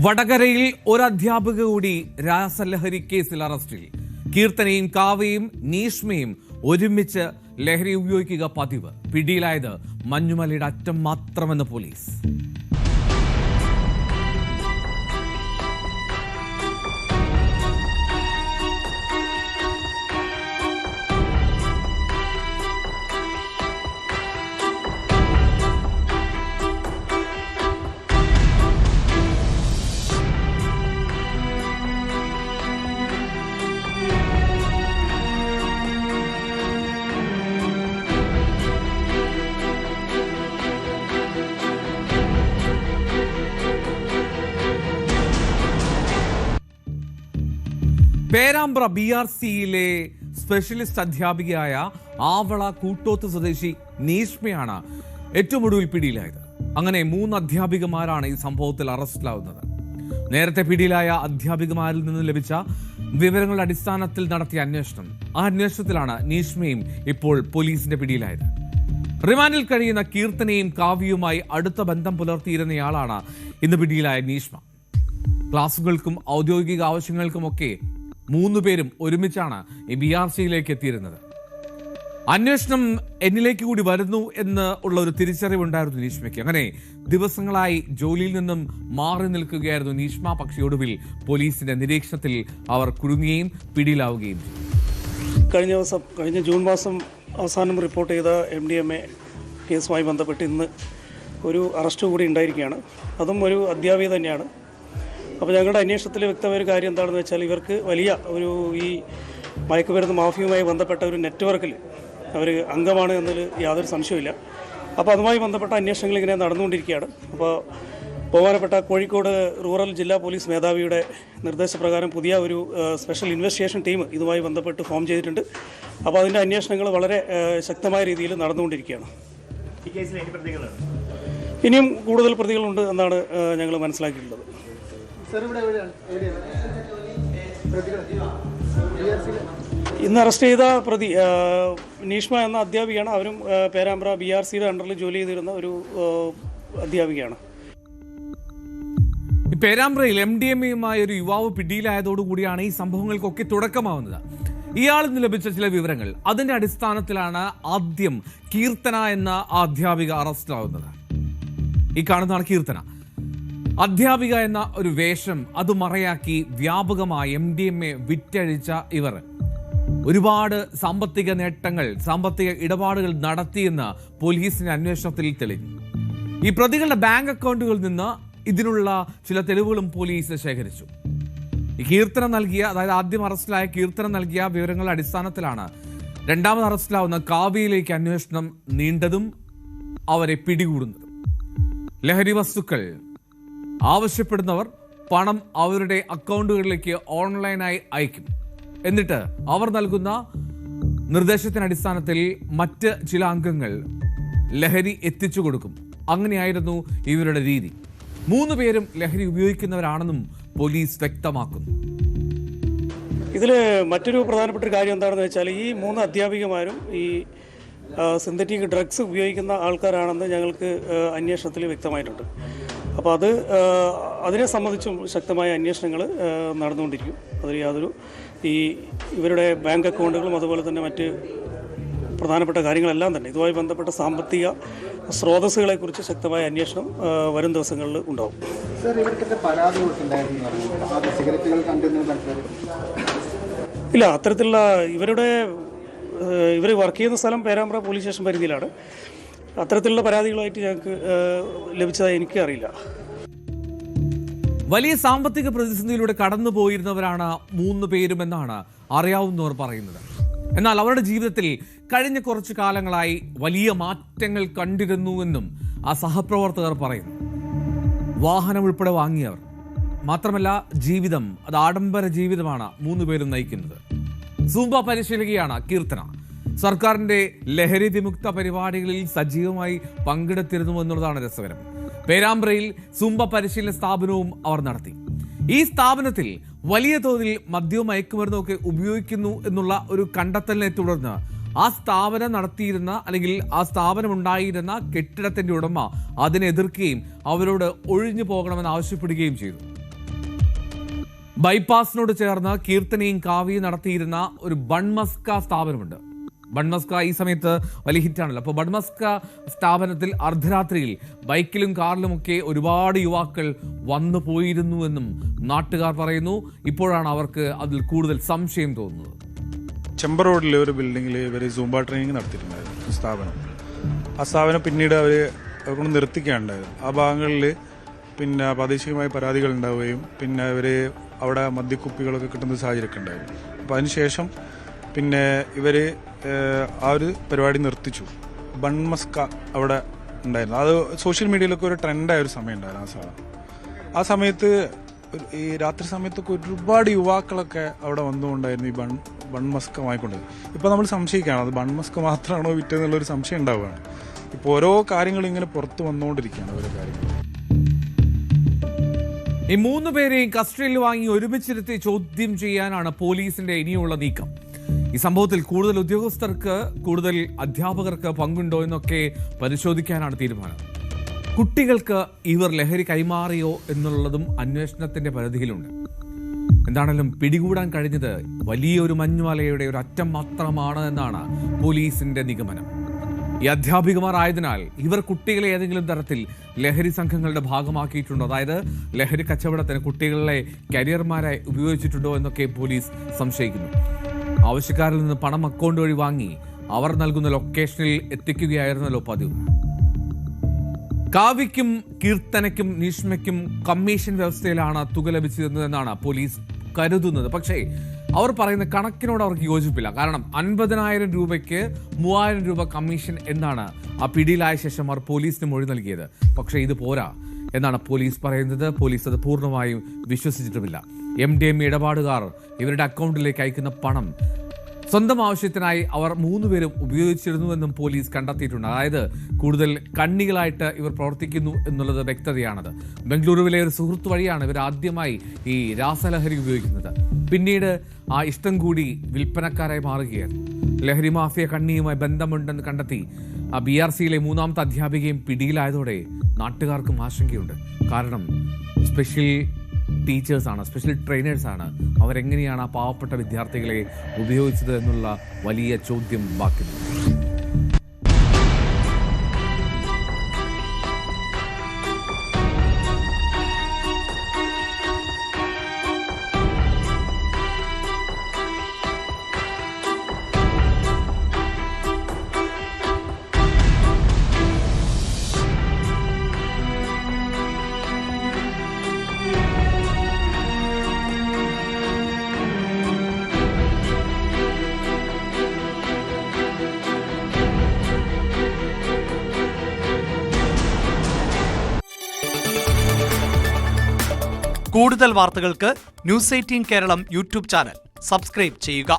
വടകരയിൽ ഒരു അധ്യാപിക കൂടി രാസലഹരി കേസിൽ അറസ്റ്റിൽ. കീർത്തനയും കാവ്യയും നീഷ്മയും ഒരുമിച്ച് ലഹരി ഉപയോഗിക്കുക പതിവ്. പിടിയിലായത് മഞ്ഞുമലയുടെ അറ്റം മാത്രമെന്ന് പോലീസ്. പേരാമ്പ്ര BRCയിലെ സ്പെഷ്യലിസ്റ്റ് അധ്യാപികയായ ആവള കൂട്ടോത്ത് സ്വദേശി നീഷ്മയാണ് ഏറ്റവും ഒടുവിൽ പിടിയിലായത്. അങ്ങനെ 3 അധ്യാപികമാരാണ് ഈ സംഭവത്തിൽ അറസ്റ്റിലാവുന്നത്. നേരത്തെ പിടിയിലായ അധ്യാപികമാരിൽ നിന്ന് ലഭിച്ച വിവരങ്ങളുടെ അടിസ്ഥാനത്തിൽ നടത്തിയ അന്വേഷണം. ആ അന്വേഷണത്തിലാണ് നീഷ്മയും ഇപ്പോൾ പോലീസിന്റെ പിടിയിലായത്. റിമാൻഡിൽ കഴിയുന്ന കീർത്തനയും കാവ്യയുമായി അടുത്ത ബന്ധം പുലർത്തിയിരുന്നയാളാണ് ഇന്ന് പിടിയിലായ നീഷ്മ. ക്ലാസുകൾക്കും ഔദ്യോഗിക ആവശ്യങ്ങൾക്കുമൊക്കെ 3 പേരും ഒരുമിച്ചാണ് ഈ BRCയിലേക്ക് എത്തിയിരുന്നത്. അന്വേഷണം എന്നിലേക്ക് കൂടി വരുന്നു എന്ന് ഉള്ള ഒരു തിരിച്ചറിവുണ്ടായിരുന്നു നീഷ്മയ്ക്ക്. അങ്ങനെ ദിവസങ്ങളായി ജോലിയിൽ നിന്നും മാറി നിൽക്കുകയായിരുന്നു നീഷ്മ. പക്ഷേ ഒടുവിൽ പോലീസിന്റെ നിരീക്ഷണത്തിൽ അവർ കുടുങ്ങുകയും പിടിയിലാവുകയും ചെയ്തു. കഴിഞ്ഞ ജൂൺ മാസം അവസാനം റിപ്പോർട്ട് ചെയ്ത MDMA കേസുമായി ബന്ധപ്പെട്ട് ഇന്ന് ഒരു അറസ്റ്റ് കൂടി ഉണ്ടായിരിക്കുകയാണ്. അതും ഒരു അധ്യാപിക തന്നെയാണ്. അപ്പോൾ ഞങ്ങളുടെ അന്വേഷണത്തിൽ വ്യക്തമായ ഒരു കാര്യം എന്താണെന്ന് വെച്ചാൽ ഇവർക്ക് വലിയ ഒരു ഈ മയക്കുമരുന്ന് മാഫിയുമായി ബന്ധപ്പെട്ട ഒരു നെറ്റ്വർക്കിൽ അവർ അംഗമാണ് എന്നതിൽ യാതൊരു സംശയമില്ല. അപ്പോൾ അതുമായി ബന്ധപ്പെട്ട അന്വേഷണങ്ങൾ ഇങ്ങനെ നടന്നുകൊണ്ടിരിക്കുകയാണ്. അപ്പോൾ ബഹുമാനപ്പെട്ട കോഴിക്കോട് റൂറൽ ജില്ലാ പോലീസ് മേധാവിയുടെ നിർദ്ദേശപ്രകാരം പുതിയ ഒരു സ്പെഷ്യൽ ഇൻവെസ്റ്റിഗേഷൻ ടീം ഇതുമായി ബന്ധപ്പെട്ട് ഫോം ചെയ്തിട്ടുണ്ട്. അപ്പോൾ അതിൻ്റെ അന്വേഷണങ്ങൾ വളരെ ശക്തമായ രീതിയിൽ നടന്നുകൊണ്ടിരിക്കുകയാണ്. ഈ കേസിൽ ഇനിയും കൂടുതൽ പ്രതികളുണ്ട് എന്നാണ് ഞങ്ങൾ മനസ്സിലാക്കിയിട്ടുള്ളത്. ഇന്ന് അറസ്റ്റ് ചെയ്ത പ്രതി നീഷ്മ എന്ന അധ്യാപികയാണ്. അവരും പേരാമ്പ്ര BRCയുടെ അണ്ടറിൽ ജോലി ചെയ്തിരുന്ന ഒരു അധ്യാപികയാണ്. പേരാമ്പ്രയിൽ MDMAയുമായി ഒരു യുവാവ് പിടിയിലായതോടുകൂടിയാണ് ഈ സംഭവങ്ങൾക്കൊക്കെ തുടക്കമാവുന്നത്. ഇയാളിൽ നിന്ന് ലഭിച്ച ചില വിവരങ്ങൾ, അതിന്റെ അടിസ്ഥാനത്തിലാണ് ആദ്യം കീർത്തന എന്ന അധ്യാപിക അറസ്റ്റിലാവുന്നത്. ഈ കാണുന്നതാണ് കീർത്തന. അധ്യാപിക എന്ന ഒരു വേഷം അത് മറയാക്കി വ്യാപകമായി MDMA വിറ്റഴിച്ച ഇവർ ഒരുപാട് സാമ്പത്തിക നേട്ടങ്ങൾ, സാമ്പത്തിക ഇടപാടുകൾ നടത്തിയെന്ന് പോലീസിന്റെ അന്വേഷണത്തിൽ തെളിഞ്ഞു. ഈ പ്രതികളുടെ ബാങ്ക് അക്കൗണ്ടുകളിൽ നിന്ന് ഇതിനുള്ള ചില തെളിവുകളും പോലീസ് ശേഖരിച്ചു. ഈ കീർത്തന നൽകിയ, അതായത് ആദ്യം അറസ്റ്റിലായ കീർത്തന നൽകിയ വിവരങ്ങളുടെ അടിസ്ഥാനത്തിലാണ് രണ്ടാമത് അറസ്റ്റിലാവുന്ന കാവ്യയിലേക്ക് അന്വേഷണം നീണ്ടതും അവരെ പിടികൂടുന്നതും. ലഹരി വസ്തുക്കൾ ആവശ്യപ്പെടുന്നവർ പണം അവരുടെ അക്കൗണ്ടുകളിലേക്ക് ഓൺലൈനായി അയക്കും. എന്നിട്ട് അവർ നൽകുന്ന നിർദ്ദേശത്തിന്റെ അടിസ്ഥാനത്തിൽ മറ്റ് ചില അംഗങ്ങൾ ലഹരി എത്തിച്ചു കൊടുക്കും. അങ്ങനെയായിരുന്നു ഇവരുടെ രീതി. 3 പേരും ലഹരി ഉപയോഗിക്കുന്നവരാണെന്നും പോലീസ് വ്യക്തമാക്കുന്നു. ഇതിൽ മറ്റൊരു പ്രധാനപ്പെട്ട ഒരു കാര്യം എന്താണെന്ന് വെച്ചാൽ ഈ 3 അധ്യാപികമാരും ഈ സിന്തറ്റിക് ഡ്രഗ്സ് ഉപയോഗിക്കുന്ന ആൾക്കാരാണെന്ന് ഞങ്ങൾക്ക് അന്വേഷണത്തിൽ വ്യക്തമായിട്ടുണ്ട്. അപ്പോൾ അതിനെ സംബന്ധിച്ചും ശക്തമായ അന്വേഷണങ്ങൾ നടന്നുകൊണ്ടിരിക്കും. അതിൽ യാതൊരു ഇവരുടെ ബാങ്ക് അക്കൗണ്ടുകളും അതുപോലെ തന്നെ മറ്റ് പ്രധാനപ്പെട്ട കാര്യങ്ങളെല്ലാം തന്നെ ഇതുമായി ബന്ധപ്പെട്ട സാമ്പത്തിക സ്രോതസ്സുകളെക്കുറിച്ച് ശക്തമായ അന്വേഷണം വരും ദിവസങ്ങളിൽ ഉണ്ടാവും. ഇല്ല, അത്തരത്തിലുള്ള ഇവർ വർക്ക് ചെയ്യുന്ന സ്ഥലം പേരാമ്പ്ര പോലീസ് സ്റ്റേഷൻ പരിധിയിലാണ്. അത്തരത്തിലുള്ള പരാതികളായിട്ട് ഞങ്ങൾക്ക് ലഭിച്ചതായി എനിക്ക് അറിയില്ല. വലിയ സാമ്പത്തിക പ്രതിസന്ധിയിലൂടെ കടന്നു പോയിരുന്നവരാണ് 3 പേരുമെന്നാണ് അറിയാവുന്നവർ പറയുന്നത്. എന്നാൽ അവരുടെ ജീവിതത്തിൽ കഴിഞ്ഞ കുറച്ചു കാലങ്ങളായി വലിയ മാറ്റങ്ങൾ കണ്ടിരുന്നുവെന്നും ആ സഹപ്രവർത്തകർ പറയുന്നു. വാഹനം ഉൾപ്പെടെ വാങ്ങിയവർ മാത്രമല്ല, ജീവിതം അത് ആഡംബര ജീവിതമാണ് 3 പേരും നയിക്കുന്നത്. സൂംബ പരിശീലകയാണ് കീർത്തന. സർക്കാരിന്റെ ലഹരി വിമുക്ത പരിപാടികളിൽ സജീവമായി പങ്കെടുത്തിരുന്നു എന്നുള്ളതാണ് രസകരം. പേരാമ്പ്രയിൽ സൂംബ പരിശീലന സ്ഥാപനവും അവർ നടത്തി. ഈ സ്ഥാപനത്തിൽ വലിയ തോതിൽ മദ്യവും മയക്കുമരുന്നൊക്കെ ഉപയോഗിക്കുന്നു എന്നുള്ള ഒരു കണ്ടെത്തലിനെ തുടർന്ന് ആ സ്ഥാപനം നടത്തിയിരുന്ന അല്ലെങ്കിൽ ആ സ്ഥാപനം ഉണ്ടായിരുന്ന കെട്ടിടത്തിന്റെ ഉടമ അതിനെ എതിർക്കുകയും അവരോട് ഒഴിഞ്ഞു പോകണമെന്ന് ആവശ്യപ്പെടുകയും ചെയ്തു. ബൈപ്പാസിനോട് ചേർന്ന് കീർത്തനയും കാവ്യയും നടത്തിയിരുന്ന ഒരു ബൺമസ്ക സ്ഥാപനമുണ്ട്. ബൺമസ്ക ഈ സമയത്ത് വലിയ ഹിറ്റാണല്ലോ. അപ്പോൾ ബൺമസ്ക സ്ഥാപനത്തിൽ അർദ്ധരാത്രിയിൽ ബൈക്കിലും കാറിലുമൊക്കെ ഒരുപാട് യുവാക്കൾ വന്നു പോയിരുന്നുവെന്നും നാട്ടുകാർ പറയുന്നു. ഇപ്പോഴാണ് അവർക്ക് അതിൽ കൂടുതൽ സംശയം തോന്നുന്നത്. ചെമ്പ റോഡിലെ ഒരു ബിൽഡിങ്ങിൽ ഇവർ സൂംബ ട്രെയിനിങ് നടത്തിയിട്ടുണ്ടായിരുന്നു സ്ഥാപനം. ആ സ്ഥാപനം പിന്നീട് അവർ കൊണ്ട് നിർത്തിക്കുകയുണ്ടായിരുന്നു. ആ ഭാഗങ്ങളിൽ പിന്നെ പ്രാദേശികമായ പരാതികൾ ഉണ്ടാവുകയും പിന്നെ ഇവർ അവിടെ മദ്യക്കുപ്പികളൊക്കെ കിട്ടുന്ന സാഹചര്യമൊക്കെ ഉണ്ടായിരുന്നു. അപ്പോൾ അതിനുശേഷം പിന്നെ ഇവർ ആ ഒരു പരിപാടി നിർത്തിച്ചു. ബൺമസ്ക അവിടെ ഉണ്ടായിരുന്നു. അത് സോഷ്യൽ മീഡിയയിലൊക്കെ ഒരു ട്രെൻഡായ ഒരു സമയം ഉണ്ടായിരുന്നു. ആ സമയത്ത് ഈ രാത്രി സമയത്തൊക്കെ ഒരുപാട് യുവാക്കളൊക്കെ അവിടെ വന്നുകൊണ്ടായിരുന്നു ഈ ബൺമസ്ക വാങ്ങിക്കൊണ്ടത്. ഇപ്പോൾ നമ്മൾ സംശയിക്കുകയാണ് അത് ബൺമസ്ക മാത്രമാണോ വിറ്റതെന്നുള്ളൊരു സംശയം ഉണ്ടാവുകയാണ്. ഇപ്പോൾ ഓരോ കാര്യങ്ങളും ഇങ്ങനെ പുറത്ത് വന്നുകൊണ്ടിരിക്കുകയാണ് ഓരോ കാര്യങ്ങൾ. ഈ 3 പേരെയും കസ്റ്റഡിയിൽ വാങ്ങി ഒരുമിച്ചിരുത്തി ചോദ്യം ചെയ്യാനാണ് പോലീസിന്റെ ഇനിയുള്ള നീക്കം. ഈ സംഭവത്തിൽ കൂടുതൽ ഉദ്യോഗസ്ഥർക്ക്, കൂടുതൽ അധ്യാപകർക്ക് പങ്കുണ്ടോ എന്നൊക്കെ പരിശോധിക്കാനാണ് തീരുമാനം. കുട്ടികൾക്ക് ഇവർ ലഹരി കൈമാറിയോ എന്നുള്ളതും അന്വേഷണത്തിന്റെ പരിധിയിലുണ്ട്. എന്താണെങ്കിലും പിടികൂടാൻ കഴിഞ്ഞത് വലിയൊരു മഞ്ഞുമലയുടെ ഒരു അറ്റം മാത്രമാണ് എന്നാണ് പോലീസിന്റെ നിഗമനം. ഈ അധ്യാപികമാർ ആയതിനാൽ ഇവർ കുട്ടികളെ ഏതെങ്കിലും തരത്തിൽ ലഹരി സംഘങ്ങളുടെ ഭാഗമാക്കിയിട്ടുണ്ടോ, അതായത് ലഹരി കച്ചവടത്തിന് കുട്ടികളെ കരിയർമാരായി ഉപയോഗിച്ചിട്ടുണ്ടോ എന്നൊക്കെ പോലീസ് സംശയിക്കുന്നു. ആവശ്യക്കാരിൽ നിന്ന് പണം അക്കൗണ്ട് വഴി വാങ്ങി അവർ നൽകുന്ന ലൊക്കേഷനിൽ എത്തിക്കുകയായിരുന്നല്ലോ പതിവ്. കാവ്യയ്ക്കും കീർത്തനയ്ക്കും നീഷ്മയ്ക്കും കമ്മീഷൻ വ്യവസ്ഥയിലാണ് തുക ലഭിച്ചിരുന്നതെന്നാണ് പോലീസ് കരുതുന്നത്. പക്ഷേ അവർ പറയുന്ന കണക്കിനോട് അവർക്ക് യോജിപ്പില്ല. കാരണം 50,000 രൂപയ്ക്ക് 3,000 രൂപ കമ്മീഷൻ എന്നാണ് ആ പിടിയിലായ ശേഷം അവർ പോലീസിന് മൊഴി നൽകിയത്. പക്ഷേ ഇത് പോരാ എന്നാണ് പോലീസ് പറയുന്നത്. പോലീസ് അത് പൂർണ്ണമായും വിശ്വസിച്ചിട്ടുമില്ല. MDMA ഇടപാടുകാർ ഇവരുടെ അക്കൗണ്ടിലേക്ക് അയക്കുന്ന പണം സ്വന്തം ആവശ്യത്തിനായി അവർ 3 പേരും ഉപയോഗിച്ചിരുന്നുവെന്നും പോലീസ് കണ്ടെത്തിയിട്ടുണ്ട്. അതായത് കൂടുതൽ കണ്ണികളായിട്ട് ഇവർ പ്രവർത്തിക്കുന്നു എന്നുള്ളത് വ്യക്തതയാണത്. ബംഗളൂരുവിലെ ഒരു സുഹൃത്ത് വഴിയാണ് ഇവർ ആദ്യമായി ഈ രാസലഹരി ഉപയോഗിക്കുന്നത്. പിന്നീട് ആ ഇഷ്ടം കൂടി വിൽപ്പനക്കാരായി മാറുകയായിരുന്നു. ലഹരി മാഫിയ കണ്ണിയുമായി ബന്ധമുണ്ടെന്ന് കണ്ടെത്തി ആ BRCയിലെ 3ാമത്തെ അധ്യാപികയും പിടിയിലായതോടെ നാട്ടുകാർക്കും ആശങ്കയുണ്ട്. കാരണം സ്പെഷ്യൽ ടീച്ചേഴ്സാണ്, സ്പെഷ്യൽ ട്രെയിനേഴ്സാണ്. അവരെങ്ങനെയാണ് ആ പാവപ്പെട്ട വിദ്യാർത്ഥികളെ ഉപയോഗിച്ചത് എന്നുള്ള വലിയ ചോദ്യം ബാക്കി. കൂടുതൽ വാർത്തകൾക്ക് News 18 Keralam YouTube channel subscribe ചെയ്യുക.